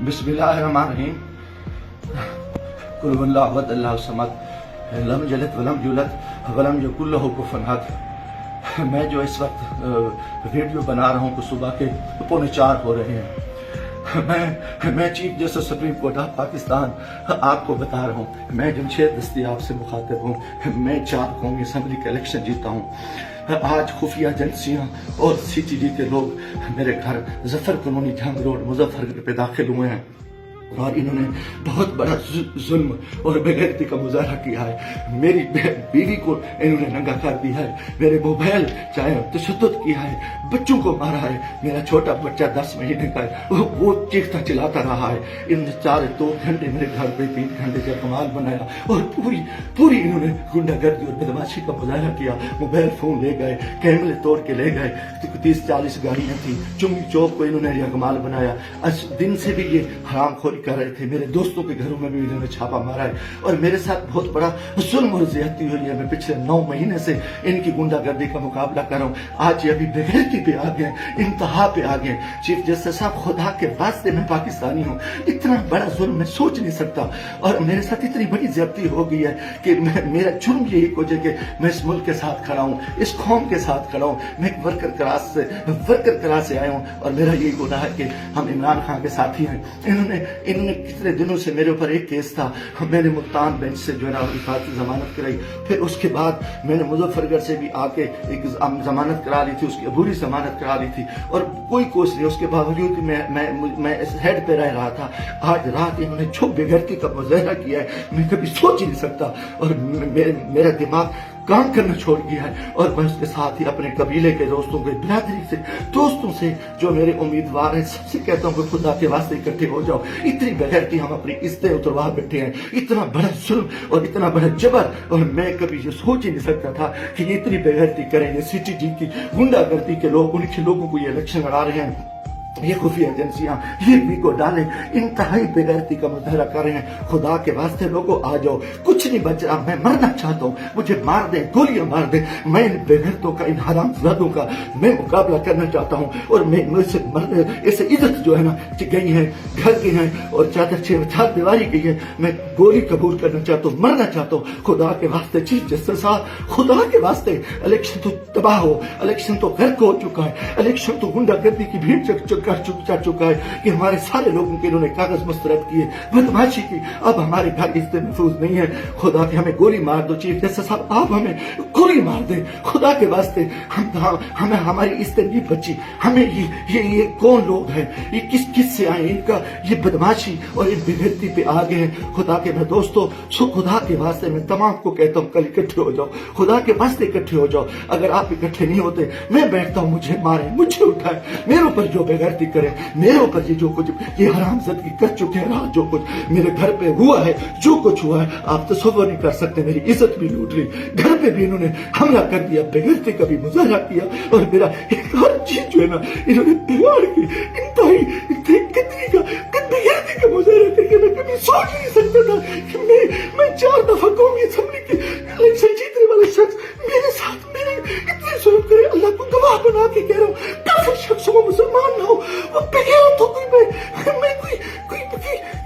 बिस्मिल्लाहिर्रहमानिर्रहीम। कुल हुवल्लाहु अहद अल्लाहु समद लम यलिद वलम यूलद वलम यकुल लहू कुफुवन अहद। मैं जो इस वक्त वीडियो बना रहा हूँ, सुबह के 3:45 हो रहे हैं। मैं chief justice supreme court of Pakistan आपको बता रहा हूँ, मैं जमशेद दस्तियाब से मुखातिब हूँ। मैं 4 कौमी असम्बली का इलेक्शन जीता हूँ। आज खुफिया एजेंसियाँ और CTG के लोग मेरे घर जफर कॉलोनी जंग रोड मुजफ्फरगढ़ पे दाखिल हुए हैं और इन्होंने बहुत बड़ा जुल्म और बेगैरती का मुजाहरा किया है। मेरी बीवी को इन्होंने नंगा कर दिया है, मेरे मोबाइल चाहे तशद्दुद किया है, बच्चों को मारा है। मेरा छोटा बच्चा 10 महीने का है, वो चीखता चिल्लाता रहा है। इन्होंने 2 घंटे मेरे घर पे 3 घंटे का कमाल बनाया और पूरी इन्होंने गुंडागर्दी और बदमाशी का मुजाहरा किया। मोबाइल फोन ले गए, कैमरे तोड़ के ले गए, 30-40 गाड़ियां थी। चुंगी चौक को इन्होंने यकमाल बनाया। आज दिन से भी ये हरामखोरी कर रहे थे। मेरे दोस्तों के घरों में भी इन्होंने छापा मारा है और मेरे साथ बहुत बड़ा जुल्म और ज्यादती हुई है। मैं पिछले 9 महीने से इनकी गुंडागर्दी का मुकाबला कर रहा हूँ। आज ये अभी बेगैरती पे आ गए, इंतहा पे आ गए। चीफ जस्टिस साहब, खुदा के वास्ते मैं पाकिस्तानी हूँ, इतना बड़ा जुल्म मैं सोच नहीं सकता और मेरे साथ इतनी बड़ी ज्यादती हो गई है कि मेरा जुर्म यही को कि मैं इस मुल्क के साथ खड़ा हूँ, इस कौम के साथ खड़ा हूँ। मैं एक वर्कर क्लास से आया हूँ और मेरा यही गुनाह है कि हम इमरान खान के साथी हैं। इन्होंने कितने दिनों से मेरे ऊपर एक केस था, मैंने मुल्तान बेंच से जो है ना हिफाजती जमानत कराई। फिर उसके बाद मैंने मुजफ्फरगढ़ से भी आके एक जमानत करा ली थी, उसकी अबूरी जमानत करा ली थी और कोई कोशिश नहीं। उसके बावजूद मैं इस हेड पे रह रहा था। आज रात इन्होंने जो बेगैरती का मुजाहरा किया है, मैं कभी सोच ही नहीं सकता और मेरा दिमाग काम करना छोड़ गया है। और मैं उसके साथ ही अपने कबीले के दोस्तों के बिरादरी से दोस्तों से जो मेरे उम्मीदवार हैं सबसे कहता हूँ कि खुदा के वास्ते इकट्ठे हो जाओ। इतनी बेगैरती हम अपनी इज्जतें उतरवा बैठे हैं, इतना बड़ा जुल्म और इतना बड़ा जबर, और मैं कभी ये सोच ही नहीं सकता था कि ये इतनी बेगैरती करें। ये CTG की गुंडागर्दी के लोग, उनके लोगों को ये इलेक्शन लड़ा रहे हैं, ये खुफिया एजेंसियां ये भी को डाले इंतहाई बेगैरती का मुजाहरा कर रहे हैं। खुदा के वास्ते लोगों आ जाओ, कुछ नहीं बच रहा। मैं मरना चाहता हूँ, मुझे मार दे, गोलियां मार दे। मैं इन बेगैरतों का, इन हरामजादों का मैं मुकाबला करना चाहता हूँ और मैं मुझसे ऐसे इज्जत जो है ना गई है, घर गई है और चार दीवारी गई है। मैं गोली कबूल करना चाहता हूँ, मरना चाहता हूँ। खुदा के वास्ते चीफ जस्टिस साहब, खुदा के वास्ते इलेक्शन तो तबाह हो, इलेक्शन तो गर्क हो चुका है, इलेक्शन तो गुंडागर्दी की भीड़ चढ़ चुका है कि हमारे सारे लोगों के इन्होंने कागज मुस्तरद किए, बदमाशी की। अब हमारे घर इज्जत महफूज नहीं है। खुदा के हमें गोली मार दो चीफ जस्टिस साहब, आप हमें गोली मार दे खुदा के वास्ते। हमें हमारी इज्जत नहीं बची। हमें ये कौन लोग हैं, ये किस से आए, इनका ये बदमाशी और इन बेगैरती पे आ गए हैं। खुदा के मैं दोस्तों, खुदा के वास्ते मैं तमाम को कहता हूँ कल इकट्ठे हो जाओ, खुदा के वास्ते इकट्ठे हो जाओ। अगर आप इकट्ठे नहीं होते, मैं बैठता हूँ, मुझे मारे, मुझे उठाए, मेरे ऊपर जो बेगैरती करे, मेरे ऊपर ये जो कुछ ये हरामजादगी कर चुके हैं, रात जो कुछ मेरे घर पे हुआ है, जो कुछ हुआ है, आप तसव्वुर नहीं कर सकते। मेरी इज्जत भी लूट ली, घर पे भी इन्होंने हमला कर दिया, बेगैरती का भी मुजाहरा किया और मेरा एक हर चीज जो है ना इन्होंने बिगाड़ के इंतहाई बेगैरती का मुजाहरा करके मैं कभी सोच नहीं सकता था कि मैं 4 दफा कौमी असेंबली के इलेक्शन जीतने वाला शख्स मेरे साथ मेरे इतने जुल्म करे। अल्लाह को गवाह बना के कह रहा हूँ, काफिर शख्स हो, मुसलमान ना हो, वो बेगैरत हो, मैं कोई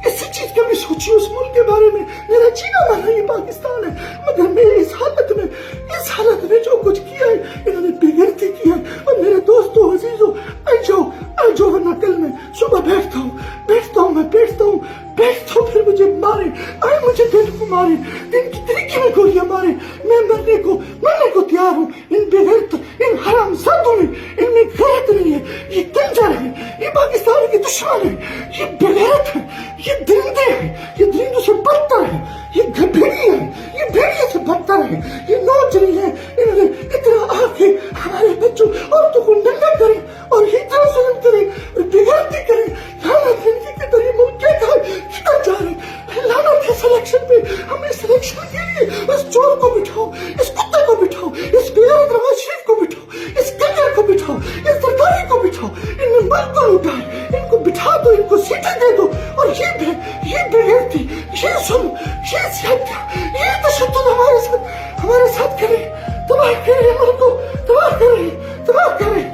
ऐसी चीज कभी सोची उस मुल्क के बारे में। मेरा जीना मरना ये पाकिस्तान है, मगर मैं इस हालत में जो कुछ किया है, इन्होंने बेगैरती की है। और मेरे दोस्तों, अजीजों, आ जाओ वरना कल मैं सुबह बैठता हूँ, फिर मुझे मारे, मुझे दिन को मारे, दिन की तरीके में गोलियां मारे। मैं मरने को तैयार हूँ। इन बेगैरत, इन हरामजादों में, इनमें गैरत नहीं है। ये कंजर है, ये पाकिस्तान के दुश्मन है, ये बेगैरत है, ये दरिंदे हैं, ये दरिंदों से बदतर है, ये भेड़िए हैं, ये भेड़िए से बदतर है, ये नौजरी है। इन्होंने इतना आके हमारे बच्चों औरतों को नंगा करे और इतना जुल्म करे और बेगैरती करे। लानत है इनकी कि ये मुल्क किधर जा रहे हैं। लानत है सिलेक्शन पे। हमें सिलेक्शन के लिए उस चोर को बिठाओ, इस कुत्ते को बिठाओ, इस बेगैरत नवाज शरीफ को बिठाओ, इस कंजर को बिठाओ, इस सरकारी को बिठाओ। इन्हें मुल्क को लुटाए, इनको बिठा दो, इनको सीटें दे दो। और ये बेगैरती, ये जुल्म, ये ज्यादतियां, ये तशद्दुद हमारे साथ करे, तबाह करे, मुल्क को तबाह करे।